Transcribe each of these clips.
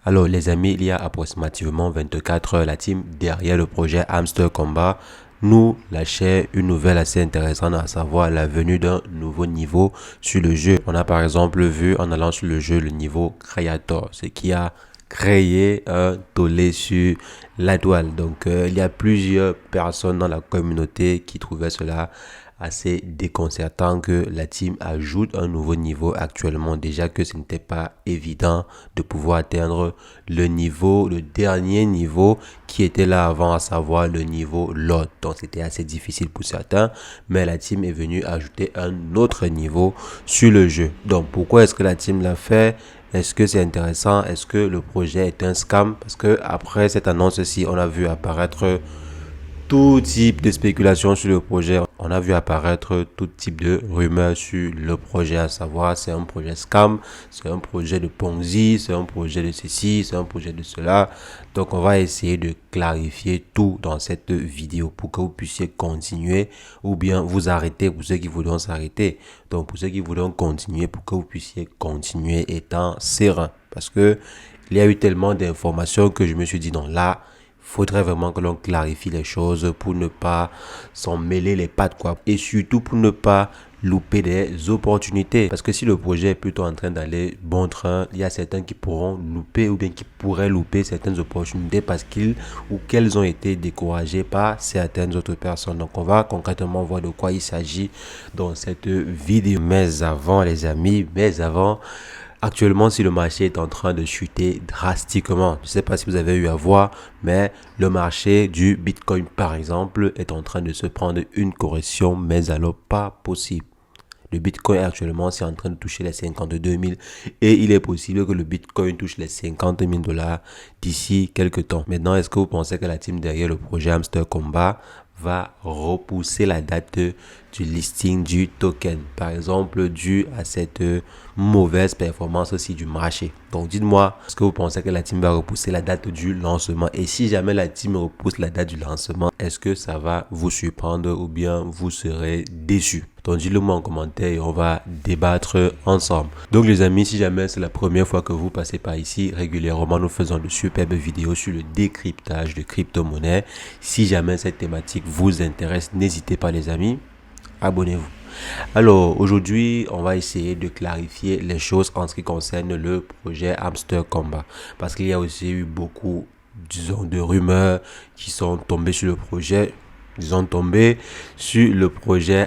Alors les amis, il y a approximativement 24 heures, la team derrière le projet Hamster Combat nous lâchait une nouvelle assez intéressante, à savoir la venue d'un nouveau niveau sur le jeu. On a par exemple vu en allant sur le jeu le niveau Creator, ce qui a créé un tollé sur la toile. Donc il y a plusieurs personnes dans la communauté qui trouvaient cela assez déconcertant que la team ajoute un nouveau niveau actuellement, déjà que ce n'était pas évident de pouvoir atteindre le dernier niveau qui était là avant, à savoir le niveau Lot. Donc c'était assez difficile pour certains, mais la team est venue ajouter un autre niveau sur le jeu. Donc pourquoi est-ce que la team l'a fait? Est-ce que c'est intéressant? Est-ce que le projet est un scam? Parce que après cette annonce-ci, on a vu apparaître tout type de spéculation sur le projet. On a vu apparaître tout type de rumeurs sur le projet, à savoir c'est un projet scam, c'est un projet de Ponzi, c'est un projet de ceci, c'est un projet de cela. Donc on va essayer de clarifier tout dans cette vidéo pour que vous puissiez continuer ou bien vous arrêter pour ceux qui voudront s'arrêter. Donc pour ceux qui voudront continuer, pour que vous puissiez continuer étant serein. Parce que il y a eu tellement d'informations que je me suis dit non, là, faudrait vraiment que l'on clarifie les choses pour ne pas s'en mêler les pattes, quoi. Et surtout pour ne pas louper des opportunités. Parce que si le projet est plutôt en train d'aller bon train, il y a certains qui pourront louper ou bien qui pourraient louper certaines opportunités parce qu'ils ou qu'elles ont été découragées par certaines autres personnes. Donc on va concrètement voir de quoi il s'agit dans cette vidéo. Mais avant les amis, actuellement, si le marché est en train de chuter drastiquement, je ne sais pas si vous avez eu à voir, mais le marché du Bitcoin, par exemple, est en train de se prendre une correction, mais alors pas possible. Le Bitcoin actuellement, c'est en train de toucher les 52 000 et il est possible que le Bitcoin touche les 50 000 dollars d'ici quelques temps. Maintenant, est-ce que vous pensez que la team derrière le projet Hamster Combat va repousser la date du listing du token, par exemple, dû à cette mauvaise performance aussi du marché? Donc dites-moi, est-ce que vous pensez que la team va repousser la date du lancement? Et si jamais la team repousse la date du lancement, est-ce que ça va vous surprendre ou bien vous serez déçu? Donc dites-le moi en commentaire et on va débattre ensemble. Donc les amis, si jamais c'est la première fois que vous passez par ici, régulièrement nous faisons de superbes vidéos sur le décryptage de crypto-monnaies. Si jamais cette thématique vous intéresse, n'hésitez pas les amis, abonnez-vous. Alors aujourd'hui, on va essayer de clarifier les choses en ce qui concerne le projet Hamster Combat. Parce qu'il y a aussi eu beaucoup, disons, de rumeurs qui sont tombées sur le projet.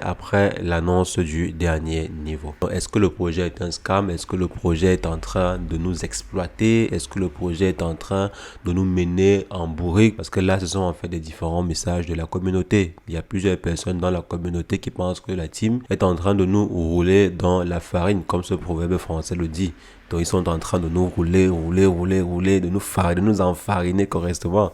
Après l'annonce du dernier niveau. Est-ce que le projet est un scam? Est-ce que le projet est en train de nous exploiter? Est-ce que le projet est en train de nous mener en bourrique? Parce que là, ce sont en fait des différents messages de la communauté. Il y a plusieurs personnes dans la communauté qui pensent que la team est en train de nous rouler dans la farine, comme ce proverbe français le dit. Donc, ils sont en train de nous rouler, de nous enfariner correctement.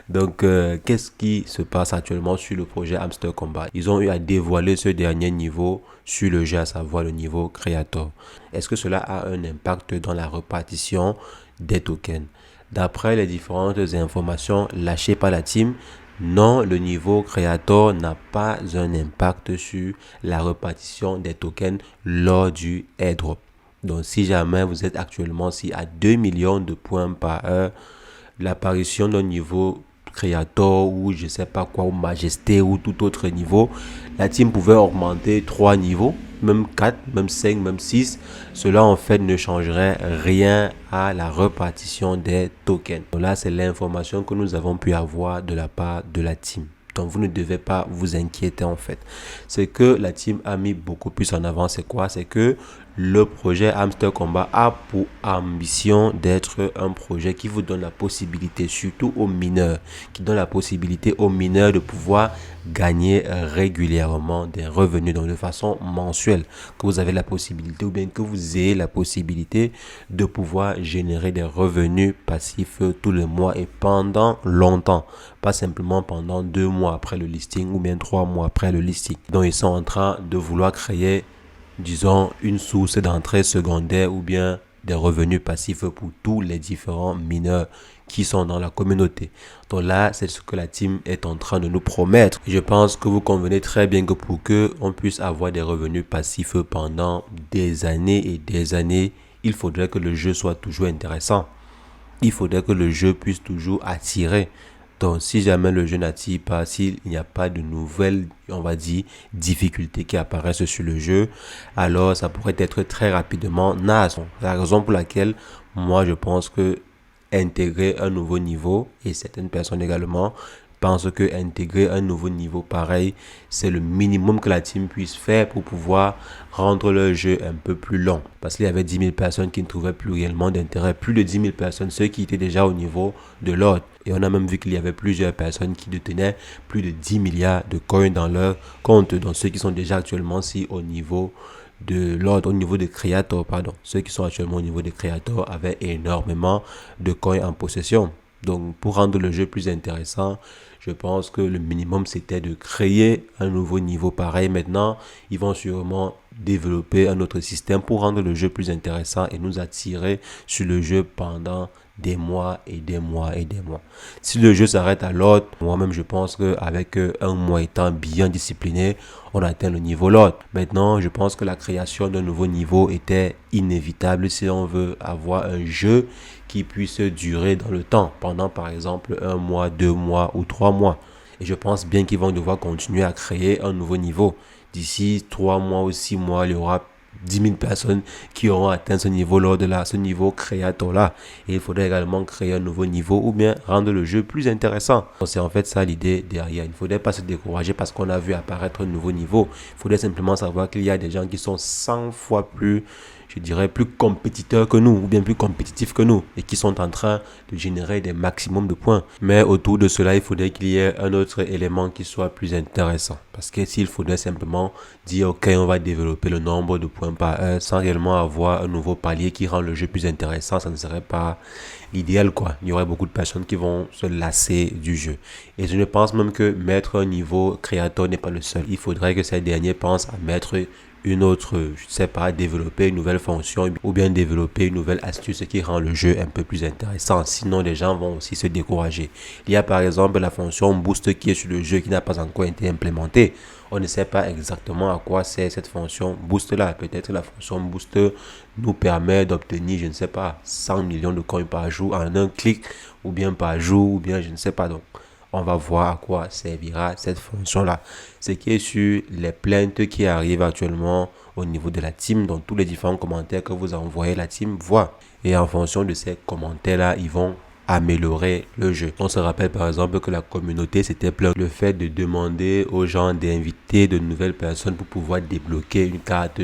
Donc, qu'est-ce qui se passe actuellement sur le projet Hamster Combat? Ils ont eu à dévoiler ce dernier niveau sur le jeu, à savoir le niveau Creator. Est-ce que cela a un impact dans la répartition des tokens? D'après les différentes informations lâchées par la team, non, le niveau Creator n'a pas un impact sur la répartition des tokens lors du airdrop. Donc, si jamais vous êtes actuellement à 2 millions de points par heure, l'apparition d'un niveau Creator ou je sais pas quoi, ou Majesté ou tout autre niveau, la team pouvait augmenter 3 niveaux, même 4, même 5, même 6. Cela en fait ne changerait rien à la répartition des tokens. Donc là, c'est l'information que nous avons pu avoir de la part de la team. Donc vous ne devez pas vous inquiéter en fait. C'est que la team a mis beaucoup plus en avant. C'est quoi? C'est que le projet Hamster Combat a pour ambition d'être un projet qui vous donne la possibilité, surtout aux mineurs, qui donne la possibilité aux mineurs de pouvoir gagner régulièrement des revenus, donc de façon mensuelle, que vous avez la possibilité ou bien que vous ayez la possibilité de pouvoir générer des revenus passifs tous les mois et pendant longtemps, pas simplement pendant 2 mois après le listing ou bien 3 mois après le listing. Donc ils sont en train de vouloir créer, disons, une source d'entrée secondaire ou bien des revenus passifs pour tous les différents mineurs qui sont dans la communauté. Donc là, c'est ce que la team est en train de nous promettre. Je pense que vous convenez très bien que pour que on puisse avoir des revenus passifs pendant des années et des années, il faudrait que le jeu soit toujours intéressant. il faudrait que le jeu puisse toujours attirer. Donc, si jamais le jeu n'attire pas, s'il n'y a pas de nouvelles, on va dire, difficultés qui apparaissent sur le jeu, alors ça pourrait être très rapidement naze. La raison pour laquelle, moi, je pense que intégrer un nouveau niveau, et certaines personnes également pensent que intégrer un nouveau niveau pareil, c'est le minimum que la team puisse faire pour pouvoir rendre le jeu un peu plus long. Parce qu'il y avait 10 000 personnes qui ne trouvaient plus réellement d'intérêt, plus de 10 000 personnes, ceux qui étaient déjà au niveau de l'ordre. Et on a même vu qu'il y avait plusieurs personnes qui détenaient plus de 10 milliards de coins dans leur compte, donc ceux qui sont déjà actuellement si au niveau de l'ordre, au niveau de Creator, pardon. Ceux qui sont actuellement au niveau de Creator avaient énormément de coins en possession. Donc, pour rendre le jeu plus intéressant, je pense que le minimum, c'était de créer un nouveau niveau pareil. Maintenant, ils vont sûrement développer un autre système pour rendre le jeu plus intéressant et nous attirer sur le jeu pendant des mois et des mois et des mois. Si le jeu s'arrête à l'autre, moi-même je pense qu'avec un mois étant bien discipliné, on atteint le niveau l'autre. Maintenant, je pense que la création d'un nouveau niveau était inévitable si on veut avoir un jeu qui puisse durer dans le temps, pendant par exemple un mois, 2 mois ou 3 mois. Et je pense bien qu'ils vont devoir continuer à créer un nouveau niveau. D'ici 3 mois ou 6 mois, il y aura 10 000 personnes qui auront atteint ce niveau-là, ce niveau créateur-là. Et il faudrait également créer un nouveau niveau ou bien rendre le jeu plus intéressant. C'est en fait ça l'idée derrière. Il ne faudrait pas se décourager parce qu'on a vu apparaître un nouveau niveau. Il faudrait simplement savoir qu'il y a des gens qui sont 100 fois plus, je dirais, plus compétiteurs que nous ou bien plus compétitifs que nous et qui sont en train de générer des maximums de points. Mais autour de cela, il faudrait qu'il y ait un autre élément qui soit plus intéressant. Parce que s'il faudrait simplement dire, ok, on va développer le nombre de points par heure sans réellement avoir un nouveau palier qui rend le jeu plus intéressant, ça ne serait pas idéal, quoi. Il y aurait beaucoup de personnes qui vont se lasser du jeu. Et je ne pense même que mettre un niveau créateur n'est pas le seul. Il faudrait que ces derniers pensent à mettre une autre, je ne sais pas, développer une nouvelle fonction ou bien développer une nouvelle astuce qui rend le jeu un peu plus intéressant. Sinon, les gens vont aussi se décourager. Il y a par exemple la fonction boost qui est sur le jeu qui n'a pas encore été implémentée. On ne sait pas exactement à quoi sert cette fonction boost là. Peut-être la fonction boost nous permet d'obtenir, je ne sais pas, 100 millions de coins par jour en un clic ou bien par jour ou bien je ne sais pas donc. On va voir à quoi servira cette fonction-là. Ce qui est sur les plaintes qui arrivent actuellement au niveau de la team, donc tous les différents commentaires que vous envoyez, la team voit. Et en fonction de ces commentaires-là, ils vont améliorer le jeu. On se rappelle par exemple que la communauté s'était plaint le fait de demander aux gens d'inviter de nouvelles personnes pour pouvoir débloquer une carte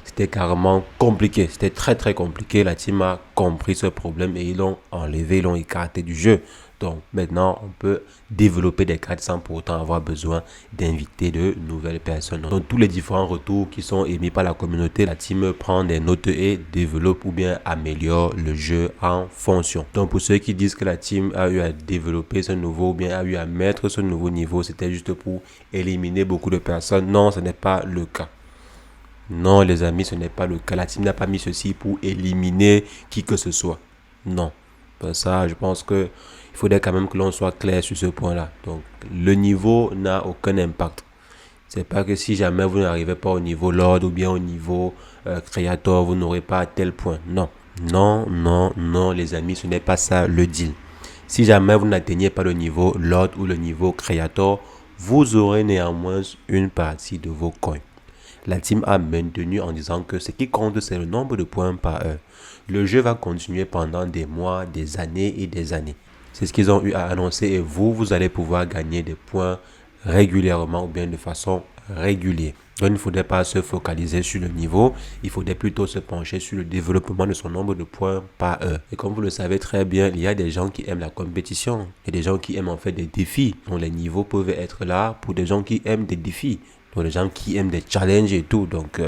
c'était carrément compliqué. C'était très très compliqué. La team a compris ce problème et ils l'ont enlevé, ils l'ont écarté du jeu. Donc maintenant, on peut développer des cartes sans pour autant avoir besoin d'inviter de nouvelles personnes. Donc tous les différents retours qui sont émis par la communauté, la team prend des notes et développe ou bien améliore le jeu en fonction. Donc pour ceux qui disent que la team a eu à développer ce nouveau ou bien a eu à mettre ce nouveau niveau, c'était juste pour éliminer beaucoup de personnes. Non, ce n'est pas le cas. Non, les amis, ce n'est pas le cas. La team n'a pas mis ceci pour éliminer qui que ce soit. Non. Ça, je pense que il faudrait quand même que l'on soit clair sur ce point-là. Donc, le niveau n'a aucun impact. C'est pas que si jamais vous n'arrivez pas au niveau Lord ou bien au niveau Creator, vous n'aurez pas tel point. Non. Non, non, non, les amis, ce n'est pas ça le deal. Si jamais vous n'atteignez pas le niveau Lord ou le niveau Creator, vous aurez néanmoins une partie de vos coins. La team a maintenu en disant que ce qui compte, c'est le nombre de points par heure. Le jeu va continuer pendant des mois, des années et des années. C'est ce qu'ils ont eu à annoncer et vous allez pouvoir gagner des points régulièrement ou bien de façon régulière. Donc, il ne faudrait pas se focaliser sur le niveau, il faudrait plutôt se pencher sur le développement de son nombre de points par heure. Et comme vous le savez très bien, il y a des gens qui aiment la compétition et des gens qui aiment en fait des défis. Donc, les niveaux peuvent être là pour des gens qui aiment des défis. Donc, les gens qui aiment des challenges et tout. Donc,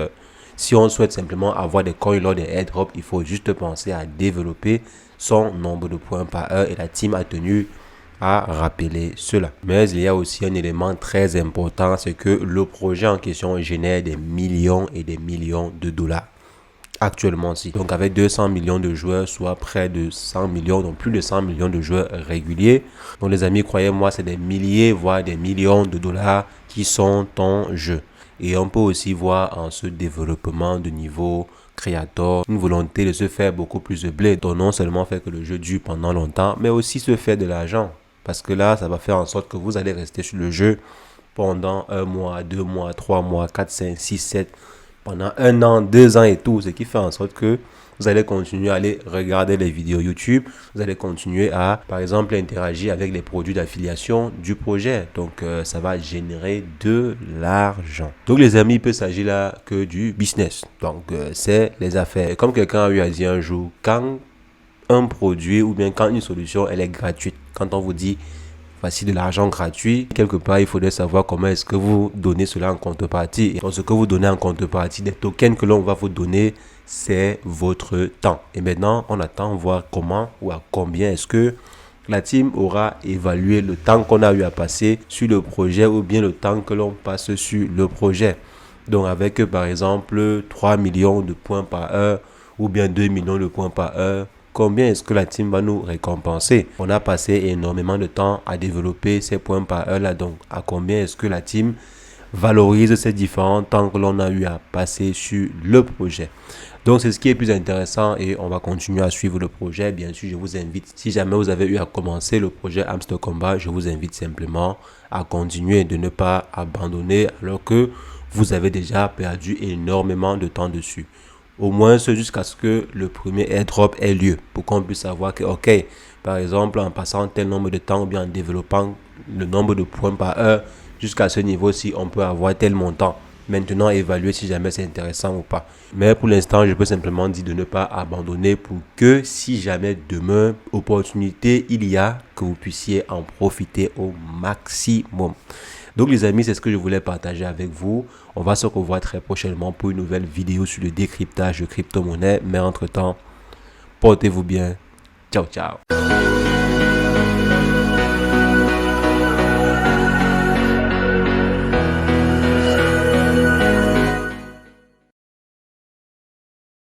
si on souhaite simplement avoir des coins lors des airdrops, il faut juste penser à développer son nombre de points par heure. Et la team a tenu à rappeler cela. Mais il y a aussi un élément très important, c'est que le projet en question génère des millions et des millions de dollars. Actuellement aussi. Donc avec 200 millions de joueurs, soit près de 100 millions, donc plus de 100 millions de joueurs réguliers. Donc les amis, croyez-moi, c'est des milliers, voire des millions de dollars qui sont en jeu. Et on peut aussi voir en ce développement de niveau créateur, une volonté de se faire beaucoup plus de blé. Donc non seulement faire que le jeu dure pendant longtemps, mais aussi se faire de l'argent. Parce que là, ça va faire en sorte que vous allez rester sur le jeu pendant 1 mois, 2 mois, 3 mois, 4, 5, 6, 7, pendant 1 an, 2 ans et tout. Ce qui fait en sorte que vous allez continuer à aller regarder les vidéos YouTube. Vous allez continuer à, par exemple, interagir avec les produits d'affiliation du projet. Donc, ça va générer de l'argent. Donc, les amis, il peut s'agir là que du business. Donc, c'est les affaires. Et comme quelqu'un a eu à dire un jour, quand un produit ou bien quand une solution, elle est gratuite, quand on vous dit voici de l'argent gratuit, quelque part, il faudrait savoir comment est-ce que vous donnez cela en contrepartie. Et donc, ce que vous donnez en contrepartie, des tokens que l'on va vous donner, c'est votre temps. Et maintenant, on attend voir comment ou à combien est-ce que la team aura évalué le temps qu'on a eu à passer sur le projet ou bien le temps que l'on passe sur le projet. Donc, avec par exemple 3 millions de points par heure ou bien 2 millions de points par heure, combien est-ce que la team va nous récompenser? On a passé énormément de temps à développer ces points par heure là. Donc, à combien est-ce que la team valorise ces différents temps que l'on a eu à passer sur le projet? Donc, c'est ce qui est plus intéressant et on va continuer à suivre le projet. Bien sûr, je vous invite, si jamais vous avez eu à commencer le projet Hamster Kombat, je vous invite simplement à continuer, de ne pas abandonner alors que vous avez déjà perdu énormément de temps dessus. Au moins jusqu'à ce que le premier airdrop ait lieu pour qu'on puisse savoir que, ok, par exemple, en passant tel nombre de temps ou bien en développant le nombre de points par heure, jusqu'à ce niveau-ci, on peut avoir tel montant. Maintenant, évaluer si jamais c'est intéressant ou pas. Mais pour l'instant, je peux simplement dire de ne pas abandonner pour que si jamais demain, opportunité il y a, que vous puissiez en profiter au maximum. Donc les amis, c'est ce que je voulais partager avec vous. On va se revoir très prochainement pour une nouvelle vidéo sur le décryptage de crypto-monnaie. Mais entre-temps, portez-vous bien. Ciao, ciao.